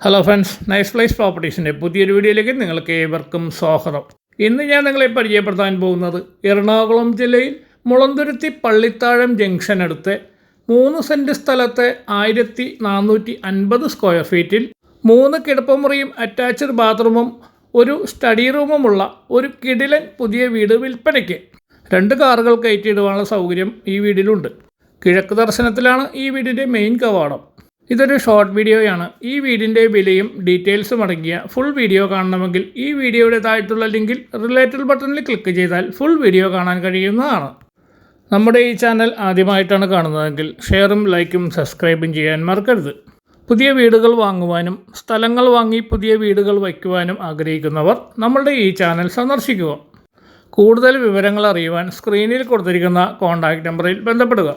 Hello friends, nice place പ്രോപ്പർട്ടീസിൻ്റെ പുതിയൊരു വീഡിയോയിലേക്ക് നിങ്ങൾക്ക് ഏവർക്കും സ്വാഗതം. ഇന്ന് ഞാൻ നിങ്ങളെ പരിചയപ്പെടുത്താൻ പോകുന്നത് എറണാകുളം ജില്ലയിൽ മുളന്തുരുത്തി പള്ളിത്താഴം ജംഗ്ഷൻ അടുത്ത് 3 സെൻറ്റ് സ്ഥലത്തെ 1450 സ്ക്വയർ ഫീറ്റിൽ 3 കിടപ്പുമുറിയും അറ്റാച്ച്ഡ് ബാത്റൂമും ഒരു സ്റ്റഡി റൂമുമുള്ള ഒരു കിടിലൻ പുതിയ വീട് വിൽപ്പനയ്ക്ക്. 2 കാറുകൾ കയറ്റിയിടുവാനുള്ള സൗകര്യം ഈ വീടിലുണ്ട്. കിഴക്ക് ദർശനത്തിലാണ് ഈ വീടിൻ്റെ മെയിൻ കവാടം. ഇതൊരു ഷോർട്ട് വീഡിയോയാണ്. ഈ വീടിൻ്റെ വിലയും ഡീറ്റെയിൽസും അടങ്ങിയ ഫുൾ വീഡിയോ കാണണമെങ്കിൽ ഈ വീഡിയോയുടെ താഴത്തുള്ള ലിങ്കിൽ റിലേറ്റഡ് ബട്ടണിൽ ക്ലിക്ക് ചെയ്താൽ ഫുൾ വീഡിയോ കാണാൻ കഴിയുന്നതാണ്. നമ്മുടെ ഈ ചാനൽ ആദ്യമായിട്ടാണ് കാണുന്നതെങ്കിൽ ഷെയറും ലൈക്കും സബ്സ്ക്രൈബും ചെയ്യാൻ മറക്കരുത്. പുതിയ വീടുകൾ വാങ്ങുവാനും സ്ഥലങ്ങൾ വാങ്ങി പുതിയ വീടുകൾ വയ്ക്കുവാനും ആഗ്രഹിക്കുന്നവർ നമ്മളുടെ ഈ ചാനൽ സന്ദർശിക്കുക. കൂടുതൽ വിവരങ്ങൾ അറിയുവാൻ സ്ക്രീനിൽ കൊടുത്തിരിക്കുന്ന കോൺടാക്റ്റ് നമ്പറിൽ ബന്ധപ്പെടുക.